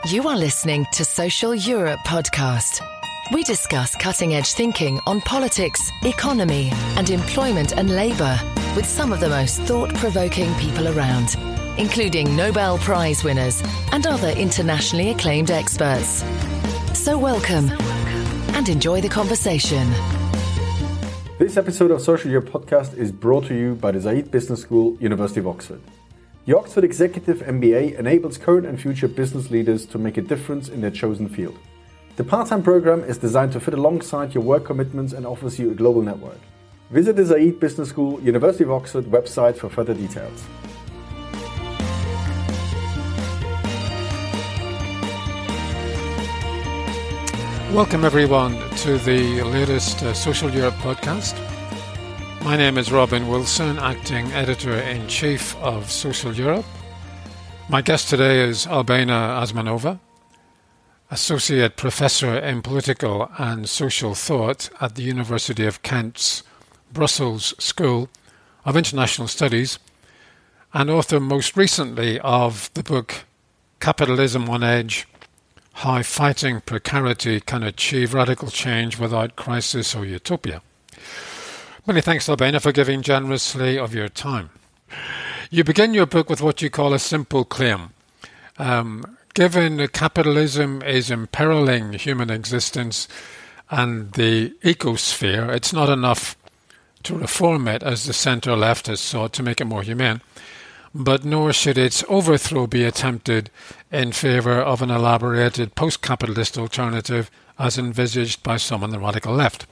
You are listening to Social Europe podcast. We discuss cutting-edge thinking on politics, economy, and employment and labour with some of the most thought-provoking people around, including Nobel Prize winners and other internationally acclaimed experts. So welcome and enjoy the conversation. This episode of Social Europe podcast is brought to you by the Said Business School, University of Oxford. The Oxford Executive MBA enables current and future business leaders to make a difference in their chosen field. The part-time program is designed to fit alongside your work commitments and offers you a global network. Visit the Said Business School, University of Oxford website for further details. Welcome everyone to the latest Social Europe podcast. My name is Robin Wilson, Acting Editor-in-Chief of Social Europe. My guest today is Albena Azmanova, Associate Professor in Political and Social Thought at the University of Kent's Brussels School of International Studies, and author most recently of the book Capitalism on Edge: How Fighting Precarity Can Achieve Radical Change Without Crisis or Utopia. Many thanks, Albena, for giving generously of your time. You begin your book with what you call a simple claim. Given that capitalism is imperiling human existence and the ecosphere, it's not enough to reform it, as the centre-left has sought, to make it more humane, but nor should its overthrow be attempted in favour of an elaborated post-capitalist alternative as envisaged by some on the radical left.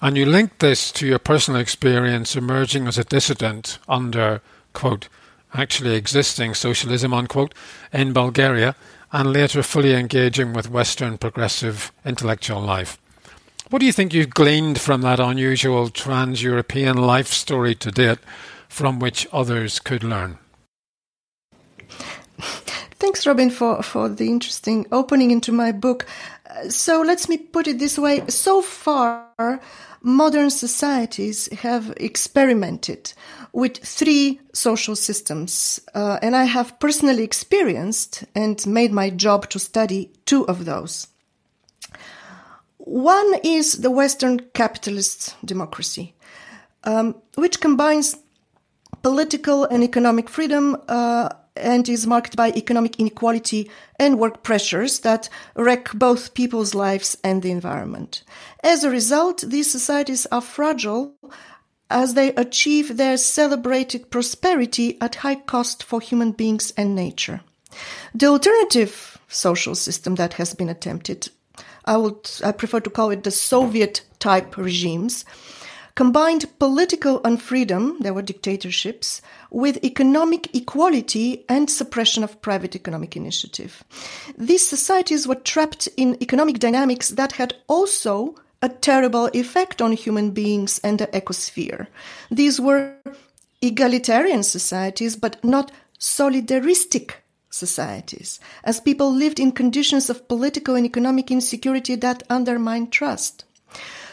And you link this to your personal experience emerging as a dissident under, quote, actually existing socialism, unquote, in Bulgaria, and later fully engaging with Western progressive intellectual life. What do you think you've gleaned from that unusual trans-European life story to date, from which others could learn? Thanks, Robin, for the interesting opening into my book. So let me put it this way. So far, modern societies have experimented with three social systems, and I have personally experienced and made my job to study two of those. One is the Western capitalist democracy, which combines political and economic freedom and is marked by economic inequality and work pressures that wreck both people's lives and the environment. As a result, these societies are fragile as they achieve their celebrated prosperity at high cost for human beings and nature. The alternative social system that has been attempted, I prefer to call it the Soviet-type regimes, combined political unfreedom, there were dictatorships, with economic equality and suppression of private economic initiative. These societies were trapped in economic dynamics that had also a terrible effect on human beings and the ecosphere. These were egalitarian societies, but not solidaristic societies, as people lived in conditions of political and economic insecurity that undermined trust.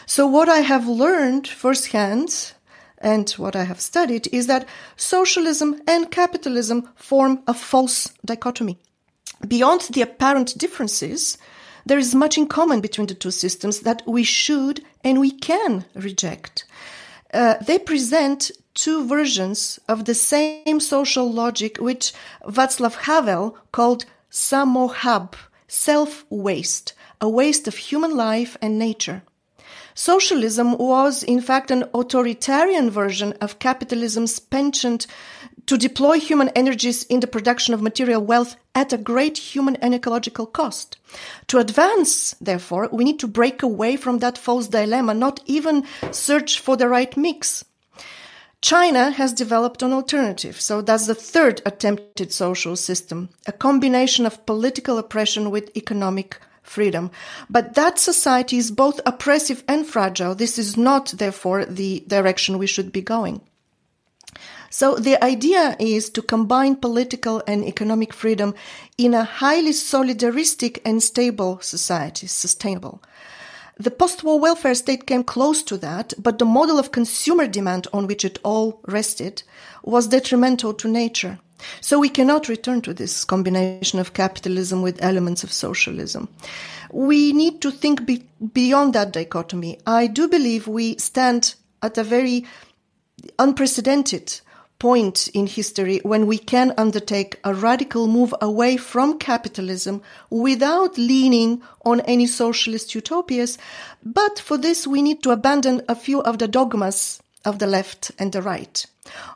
So what I have learned firsthand and what I have studied is that socialism and capitalism form a false dichotomy. Beyond the apparent differences, there is much in common between the two systems that we should and we can reject. They present two versions of the same social logic which Václav Havel called samohab, self-waste, a waste of human life and nature. Socialism was, in fact, an authoritarian version of capitalism's penchant to deploy human energies in the production of material wealth at a great human and ecological cost. To advance, therefore, we need to break away from that false dilemma, not even search for the right mix. China has developed an alternative, so that's the third attempted social system, a combination of political oppression with economic freedom. But that society is both oppressive and fragile. This is not, therefore, the direction we should be going. So the idea is to combine political and economic freedom in a highly solidaristic and stable society, sustainable. The post-war welfare state came close to that, but the model of consumer demand on which it all rested was detrimental to nature. So we cannot return to this combination of capitalism with elements of socialism. We need to think beyond that dichotomy. I do believe we stand at a very unprecedented point in history when we can undertake a radical move away from capitalism without leaning on any socialist utopias. But for this, we need to abandon a few of the dogmas of the left and the right.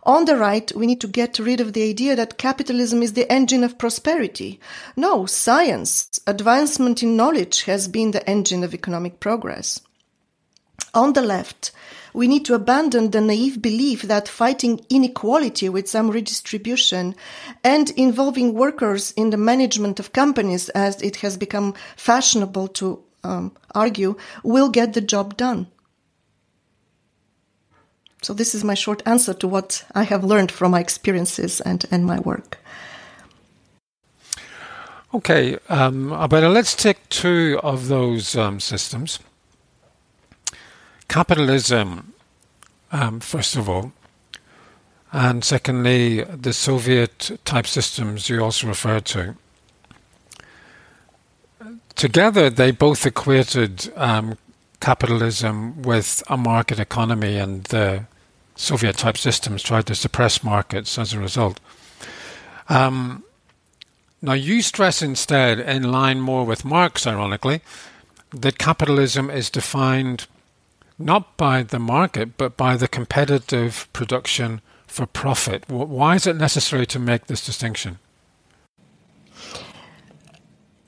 On the right, we need to get rid of the idea that capitalism is the engine of prosperity. No, science, advancement in knowledge has been the engine of economic progress. On the left, we need to abandon the naive belief that fighting inequality with some redistribution and involving workers in the management of companies, as it has become fashionable to argue, will get the job done. So this is my short answer to what I have learned from my experiences and my work. Okay, Albena, let's take two of those systems. Capitalism, first of all, and secondly, the Soviet-type systems you also referred to. Together, they both equated capitalism with a market economy, and the Soviet-type systems tried to suppress markets as a result. Now, you stress instead, in line more with Marx, ironically, that capitalism is defined not by the market, but by the competitive production for profit. Why is it necessary to make this distinction?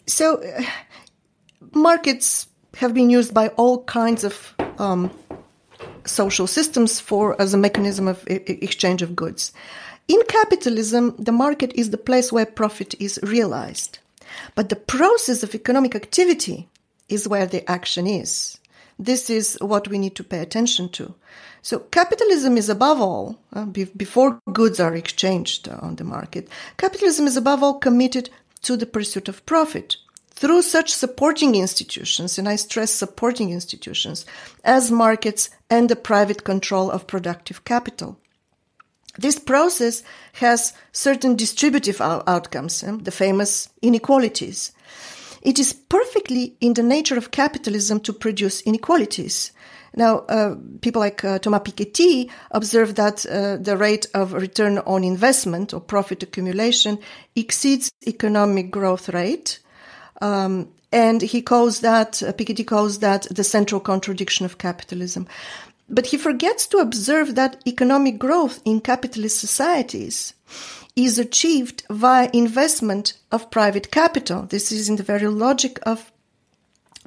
So, markets have been used by all kinds of social systems as a mechanism of exchange of goods. In capitalism, the market is the place where profit is realized. But the process of economic activity is where the action is. This is what we need to pay attention to. So capitalism is above all, before goods are exchanged on the market, capitalism is above all committed to the pursuit of profit through such supporting institutions, and I stress supporting institutions, as markets and the private control of productive capital. This process has certain distributive outcomes, the famous inequalities. It is perfectly in the nature of capitalism to produce inequalities. Now, people like Thomas Piketty observe that the rate of return on investment or profit accumulation exceeds economic growth rate, and Piketty calls that the central contradiction of capitalism. But he forgets to observe that economic growth in capitalist societies is achieved via investment of private capital. This is in the very logic of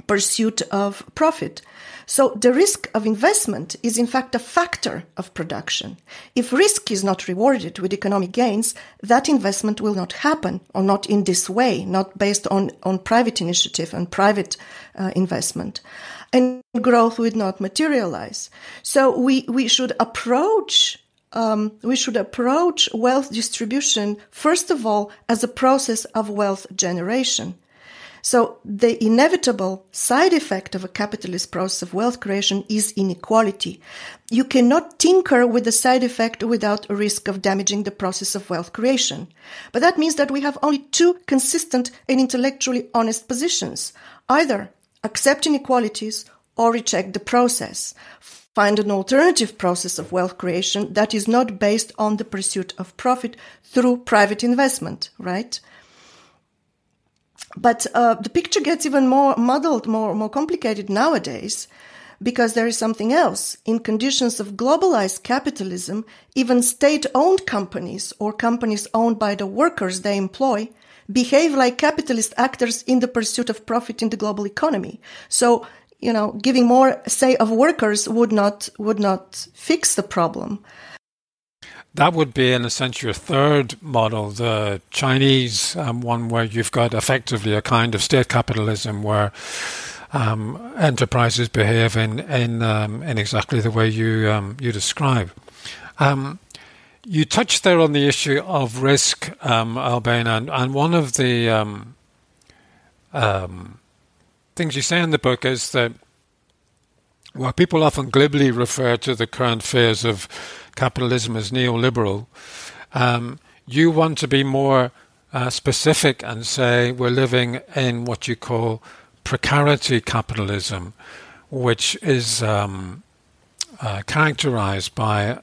pursuit of profit. So the risk of investment is in fact a factor of production. If risk is not rewarded with economic gains, that investment will not happen, or not in this way, not based on private initiative and private investment. And growth would not materialize. So we should approach wealth distribution, first of all, as a process of wealth generation. So the inevitable side effect of a capitalist process of wealth creation is inequality. You cannot tinker with the side effect without a risk of damaging the process of wealth creation. But that means that we have only two consistent and intellectually honest positions. Either accept inequalities or reject the process. Find an alternative process of wealth creation that is not based on the pursuit of profit through private investment, right? But the picture gets even more muddled, more complicated nowadays, because there is something else. In conditions of globalized capitalism, even state-owned companies or companies owned by the workers they employ behave like capitalist actors in the pursuit of profit in the global economy. So, giving more say of workers would not fix the problem. That would be, in a sense, your third model, the Chinese one, where you've got effectively a kind of state capitalism where enterprises behave in exactly the way you describe. You touched there on the issue of risk, Albena, and one of the things you say in the book is that, well, people often glibly refer to the current phase of capitalism as neoliberal. You want to be more specific and say we're living in what you call precarity capitalism, which is characterized by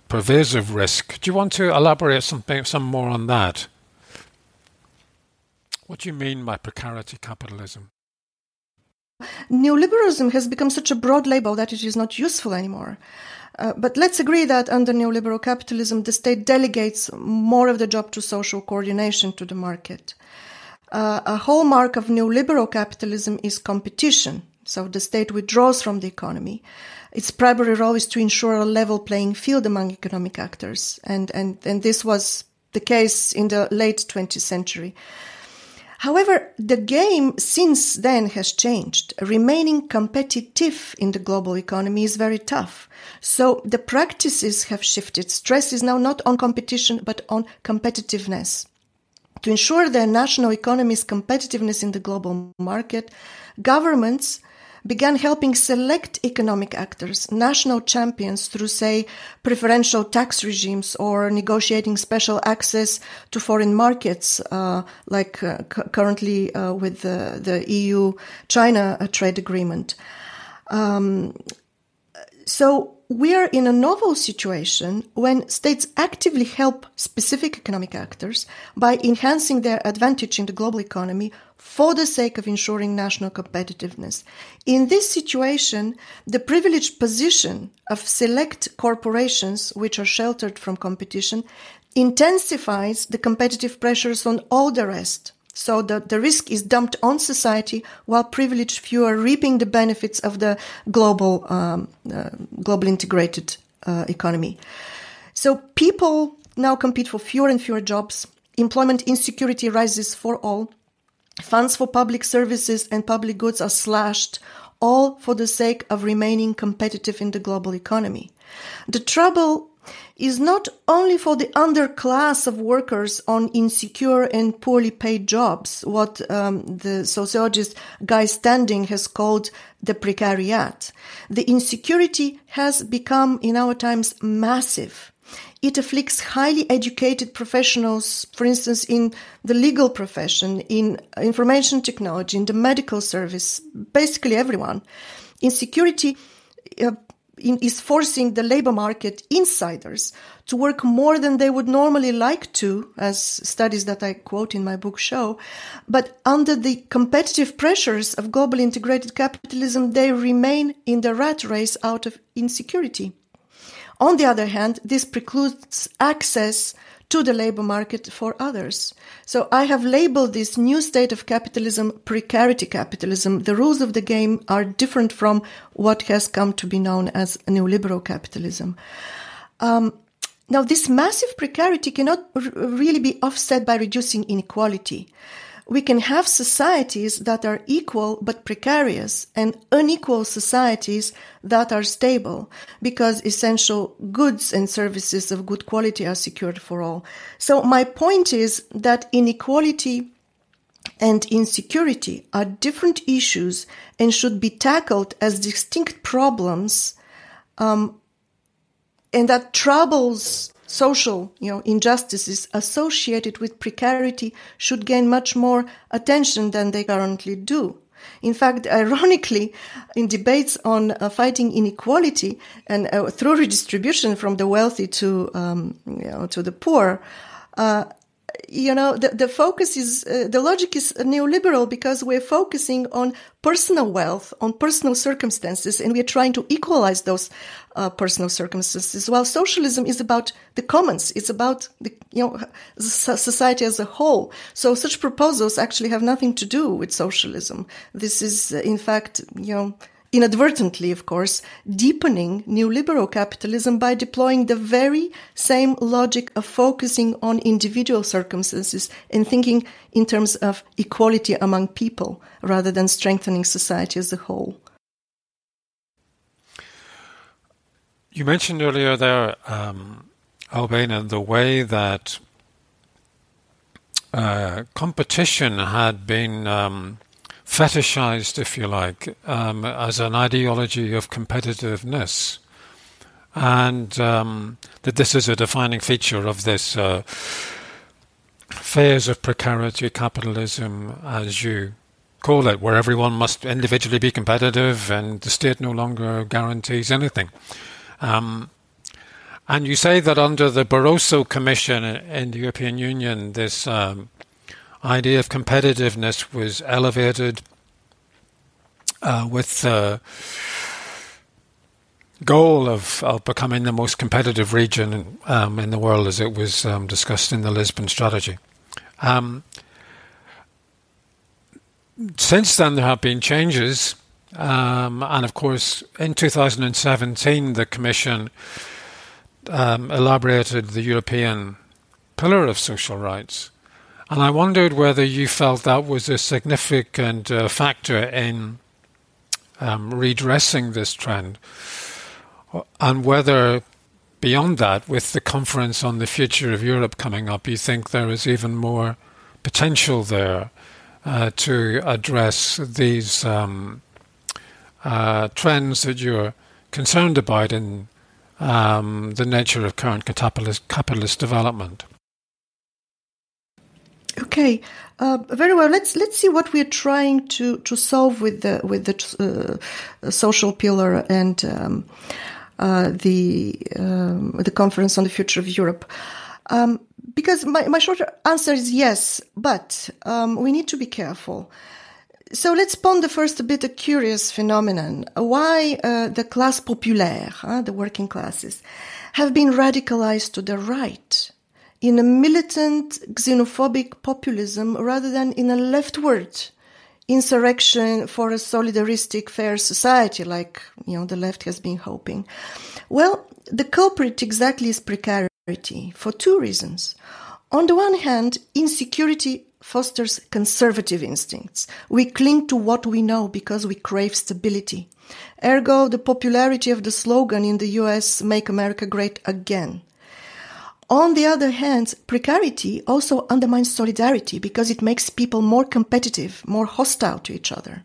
pervasive risk. Do you want to elaborate some more on that? What do you mean by precarity capitalism? Neoliberalism has become such a broad label that it is not useful anymore. But let's agree that under neoliberal capitalism, the state delegates more of the job to social coordination to the market. A hallmark of neoliberal capitalism is competition. So the state withdraws from the economy. Its primary role is to ensure a level playing field among economic actors. And this was the case in the late 20th century. However, the game since then has changed. Remaining competitive in the global economy is very tough. So the practices have shifted. Stress is now not on competition, but on competitiveness. To ensure the national economy's competitiveness in the global market, governments began helping select economic actors, national champions, through, say, preferential tax regimes or negotiating special access to foreign markets, currently with the EU-China trade agreement. So we are in a novel situation when states actively help specific economic actors by enhancing their advantage in the global economy for the sake of ensuring national competitiveness. In this situation, the privileged position of select corporations, which are sheltered from competition, intensifies the competitive pressures on all the rest. So the risk is dumped on society while privileged few are reaping the benefits of the global integrated economy. So people now compete for fewer and fewer jobs. Employment insecurity rises for all. Funds for public services and public goods are slashed, all for the sake of remaining competitive in the global economy. The trouble is not only for the underclass of workers on insecure and poorly paid jobs, what the sociologist Guy Standing has called the precariat. The insecurity has become, in our times, massive. It afflicts highly educated professionals, for instance, in the legal profession, in information technology, in the medical service, basically everyone. Insecurity is forcing the labor market insiders to work more than they would normally like to, as studies that I quote in my book show. But under the competitive pressures of global integrated capitalism, they remain in the rat race out of insecurity. On the other hand, this precludes access to the labor market for others. So I have labeled this new state of capitalism precarity capitalism. The rules of the game are different from what has come to be known as neoliberal capitalism. Now, this massive precarity cannot really be offset by reducing inequality. We can have societies that are equal but precarious and unequal societies that are stable because essential goods and services of good quality are secured for all. So my point is that inequality and insecurity are different issues and should be tackled as distinct problems, and that troubles social, injustices associated with precarity should gain much more attention than they currently do. In fact, ironically, in debates on fighting inequality and through redistribution from the wealthy to the poor, the focus is, the logic is neoliberal because we're focusing on personal wealth, on personal circumstances, and we're trying to equalize those personal circumstances. While socialism is about the commons, it's about the society as a whole. So such proposals actually have nothing to do with socialism. This is, in fact, inadvertently, of course, deepening neoliberal capitalism by deploying the very same logic of focusing on individual circumstances and thinking in terms of equality among people rather than strengthening society as a whole. You mentioned earlier there, Albena, the way that competition had been fetishized, if you like, as an ideology of competitiveness, and that this is a defining feature of this phase of precarity capitalism, as you call it, where everyone must individually be competitive and the state no longer guarantees anything. And you say that under the Barroso Commission in the European Union, this idea of competitiveness was elevated with the goal of becoming the most competitive region in the world, as it was discussed in the Lisbon Strategy. Since then, there have been changes, and of course, in 2017, the Commission elaborated the European Pillar of Social Rights. And I wondered whether you felt that was a significant factor in redressing this trend, and whether beyond that, with the conference on the future of Europe coming up, you think there is even more potential there to address these trends that you're concerned about in the nature of current capitalist development. Okay, very well. Let's see what we're trying to solve with the social pillar and the conference on the future of Europe. Because my short answer is yes, but we need to be careful. So let's ponder first a bit a curious phenomenon. Why the classe populaire, the working classes, have been radicalized to the right in a militant, xenophobic populism rather than in a leftward insurrection for a solidaristic, fair society like, the left has been hoping. Well, the culprit exactly is precarity for two reasons. On the one hand, insecurity fosters conservative instincts. We cling to what we know because we crave stability. Ergo, the popularity of the slogan in the US, "Make America Great Again." On the other hand, precarity also undermines solidarity because it makes people more competitive, more hostile to each other.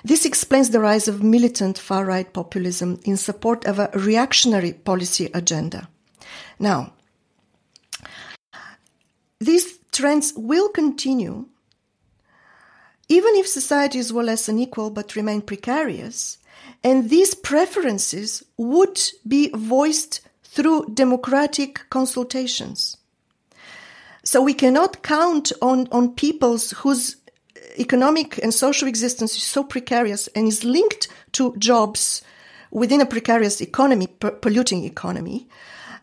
This explains the rise of militant far-right populism in support of a reactionary policy agenda. Now, these trends will continue even if societies were less unequal but remain precarious, and these preferences would be voiced through democratic consultations. So we cannot count on peoples whose economic and social existence is so precarious and is linked to jobs within a precarious economy, polluting economy,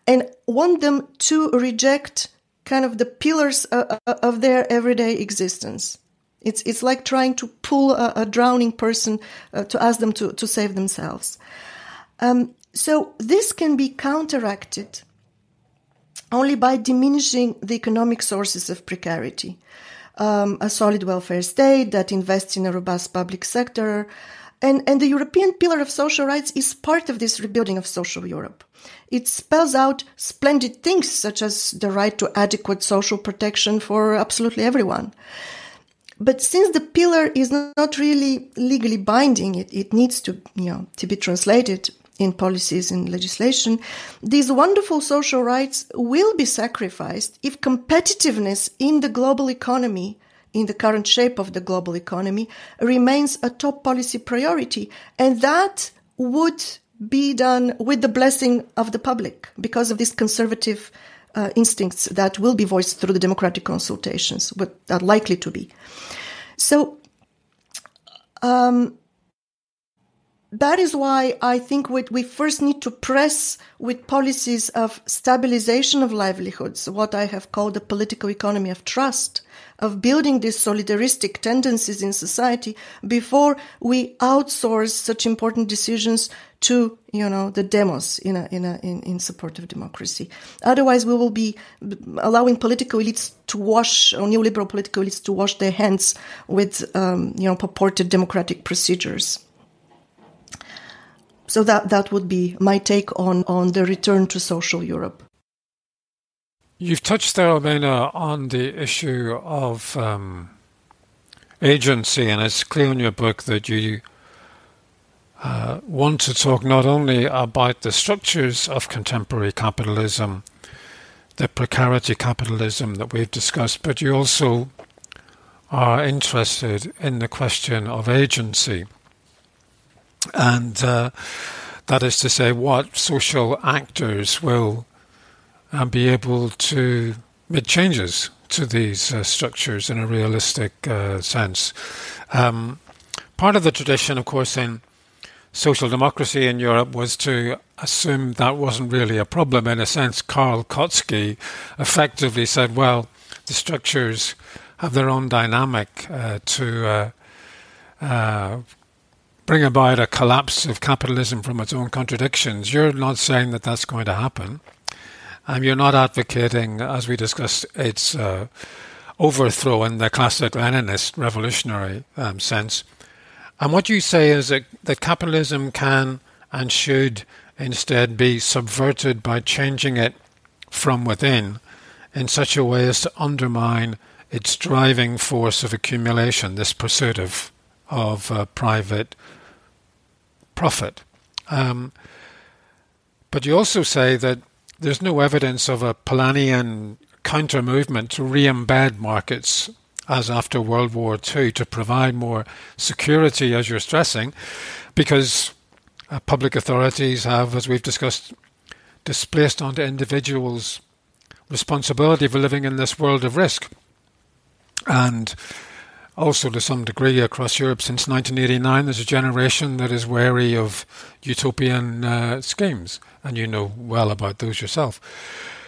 and want them to reject kind of the pillars of their everyday existence. It's like trying to pull a drowning person to ask them to save themselves. So this can be counteracted only by diminishing the economic sources of precarity. A solid welfare state that invests in a robust public sector. And the European Pillar of Social Rights is part of this rebuilding of social Europe. It spells out splendid things such as the right to adequate social protection for absolutely everyone. But since the pillar is not really legally binding, it needs to be translated in policies and legislation, these wonderful social rights will be sacrificed if competitiveness in the global economy, in the current shape of the global economy, remains a top policy priority. And that would be done with the blessing of the public because of these conservative instincts that will be voiced through the democratic consultations, but are likely to be. So, that is why I think we first need to press with policies of stabilization of livelihoods, what I have called the political economy of trust, of building these solidaristic tendencies in society before we outsource such important decisions to, the demos in support of democracy. Otherwise, we will be allowing political elites to wash, or neoliberal political elites to wash their hands with, purported democratic procedures. So that would be my take on the return to social Europe. You've touched there, Albena, on the issue of agency, and it's clear in your book that you want to talk not only about the structures of contemporary capitalism the precarity capitalism that we've discussed, but you also are interested in the question of agency. And that is to say, what social actors will be able to make changes to these structures in a realistic sense. Part of the tradition, of course, in social democracy in Europe was to assume that wasn't really a problem. In a sense, Karl Kautsky effectively said, well, the structures have their own dynamic to bring about a collapse of capitalism from its own contradictions. You're not saying that that's going to happen. You're not advocating, as we discussed, its overthrow in the classic Leninist revolutionary sense. And what you say is that capitalism can and should instead be subverted by changing it from within in such a way as to undermine its driving force of accumulation, this pursuit of private profit. But you also say that there's no evidence of a Polanyian counter-movement to re-embed markets as after World War II to provide more security, as you're stressing, because public authorities have, as we've discussed, displaced onto individuals responsibility for living in this world of risk. And also to some degree across Europe since 1989, there's a generation that is wary of utopian schemes, and you know well about those yourself.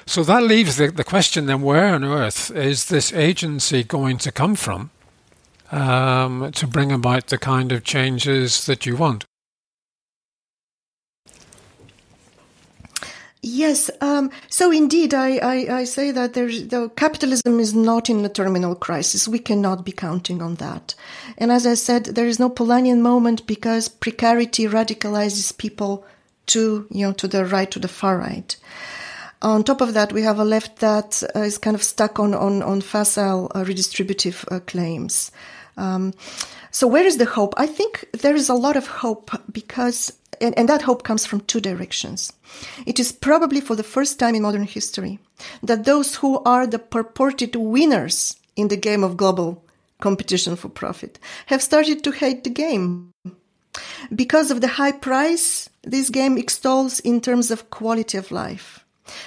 So that leaves the question then, where on earth is this agency going to come from to bring about the kind of changes that you want? Yes, so indeed, I say that the capitalism is not in a terminal crisis. We cannot be counting on that. And as I said, there is no Polanyian moment because precarity radicalizes people to the right, to the far right. On top of that, we have a left that is kind of stuck on facile redistributive claims. So where is the hope? I think there is a lot of hope because, and that hope comes from two directions. It is probably for the first time in modern history that those who are the purported winners in the game of global competition for profit have started to hate the game. Because of the high price this game extols in terms of quality of life.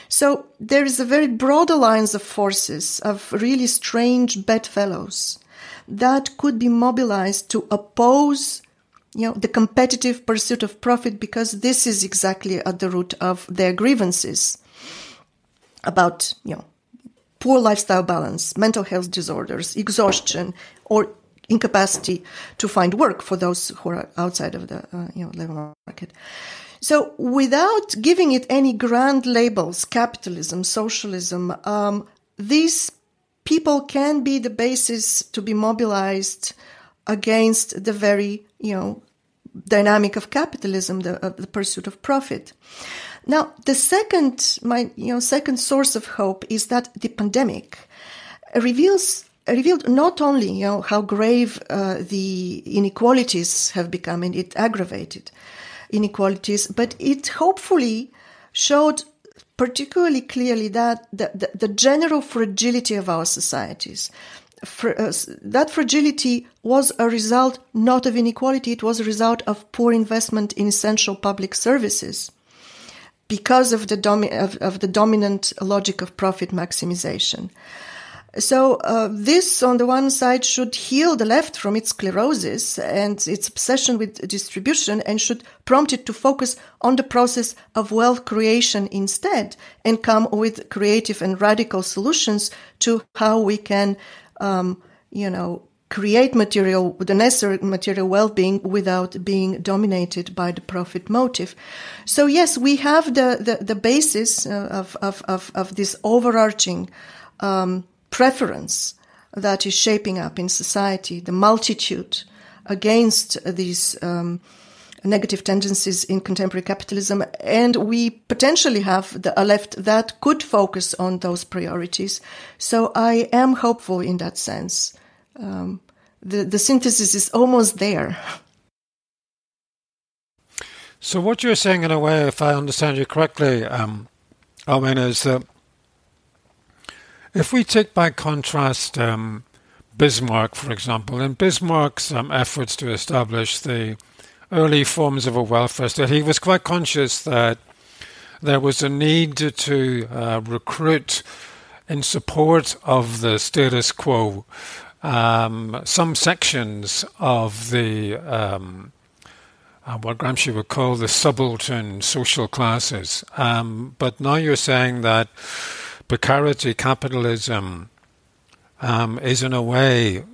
So there is a very broad alliance of forces, of really strange bedfellows that could be mobilized to oppose the competitive pursuit of profit, because this is exactly at the root of their grievances about, poor lifestyle balance, mental health disorders, exhaustion, or incapacity to find work for those who are outside of the labor market. So without giving it any grand labels, capitalism, socialism, these people can be the basis to be mobilized against the very, dynamic of capitalism, the pursuit of profit. Now, the second source of hope is that the pandemic revealed not only, how grave the inequalities have become, and it aggravated inequalities, but it hopefully showed particularly clearly that the general fragility of our societies, that fragility was a result not of inequality, it was a result of poor investment in essential public services because of the dominant logic of profit maximization. So this, on the one side, should heal the left from its sclerosis and its obsession with distribution, and should prompt it to focus on the process of wealth creation instead, and come with creative and radical solutions to how we can, create the necessary material well-being without being dominated by the profit motive. So yes, we have the basis of this overarching preference that is shaping up in society, the multitude against these negative tendencies in contemporary capitalism. And we potentially have a left that could focus on those priorities. So I am hopeful in that sense. The synthesis is almost there. So what you're saying, in a way, if I understand you correctly, Albena, is that If we take by contrast Bismarck, for example, in Bismarck's efforts to establish the early forms of a welfare state, he was quite conscious that there was a need to recruit in support of the status quo some sections of the what Gramsci would call the subaltern social classes. But now you're saying that precarity capitalism is in a way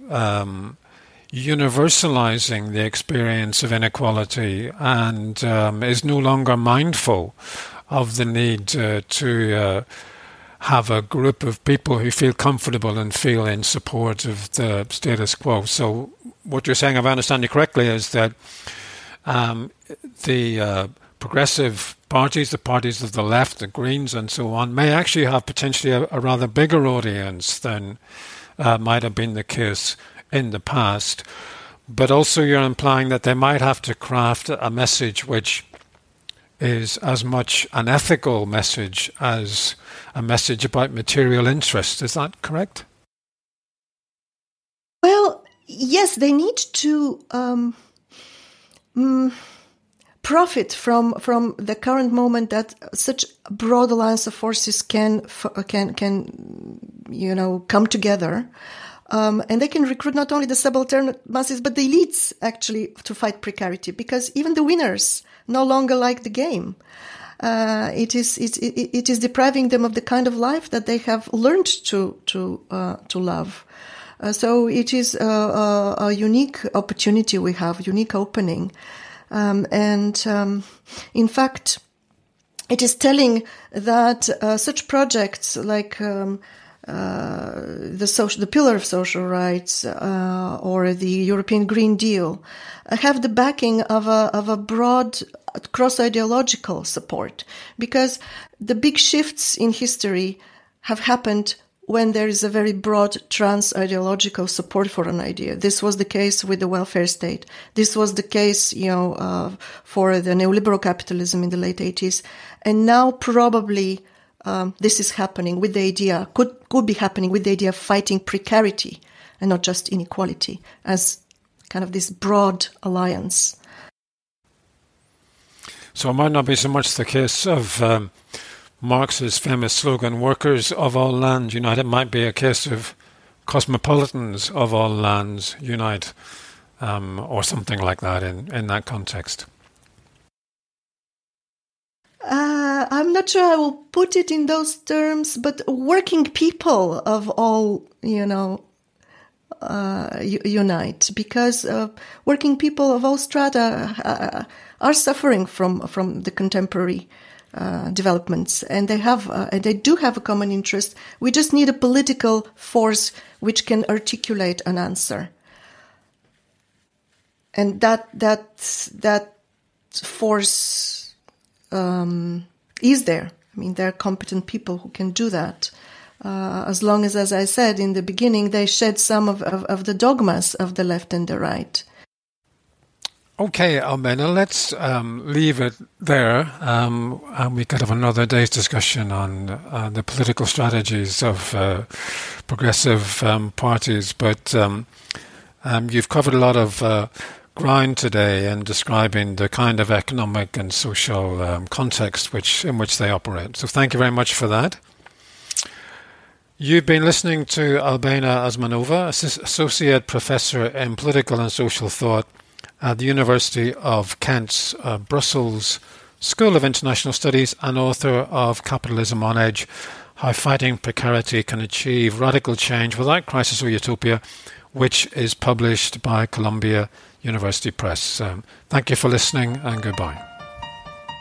universalizing the experience of inequality and is no longer mindful of the need to have a group of people who feel comfortable and feel in support of the status quo. So what you're saying, if I understand you correctly, is that the progressive parties, the parties of the left, the Greens and so on, may actually have potentially a rather bigger audience than might have been the case in the past. But also you're implying that they might have to craft a message which is as much an ethical message as a message about material interest. Is that correct? Well, yes, they need to profit from the current moment that such a broad alliance of forces can come together. And they can recruit not only the subaltern masses, but the elites, actually, to fight precarity, because even the winners no longer like the game. It is depriving them of the kind of life that they have learned to love. So it is a unique opportunity we have, unique opening. In fact, it is telling that such projects like the Pillar of Social Rights or the European Green Deal have the backing of a broad cross-ideological support, because the big shifts in history have happened when there is a very broad trans-ideological support for an idea. This was the case with the welfare state. This was the case, for the neoliberal capitalism in the late 80s. And now probably this is happening with the idea, could be happening with the idea of fighting precarity and not just inequality as kind of this broad alliance. So it might not be so much the case of Marx's famous slogan, workers of all lands unite. It might be a case of cosmopolitans of all lands unite, or something like that in that context. I'm not sure I will put it in those terms, but working people of all, unite, because working people of all strata are suffering from the contemporary developments, and they do have a common interest. We just need a political force which can articulate an answer, and that force is there. I mean, there are competent people who can do that, as long as I said in the beginning, they shed some of the dogmas of the left and the right. Okay, Albena, let's leave it there. And we could have another day's discussion on the political strategies of progressive parties. But you've covered a lot of ground today in describing the kind of economic and social context in which they operate. So thank you very much for that. You've been listening to Albena Azmanova, Associate Professor in Political and Social Thought at the University of Kent's Brussels School of International Studies and author of Capitalism on Edge, How Fighting Precarity Can Achieve Radical Change Without Crisis or Utopia, which is published by Columbia University Press. Thank you for listening and goodbye.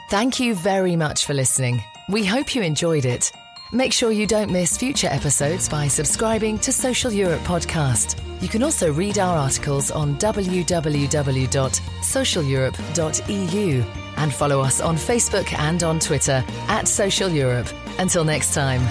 Thank you very much for listening. We hope you enjoyed it. Make sure you don't miss future episodes by subscribing to Social Europe Podcast. You can also read our articles on www.socialeurope.eu and follow us on Facebook and on Twitter @Social Europe. Until next time.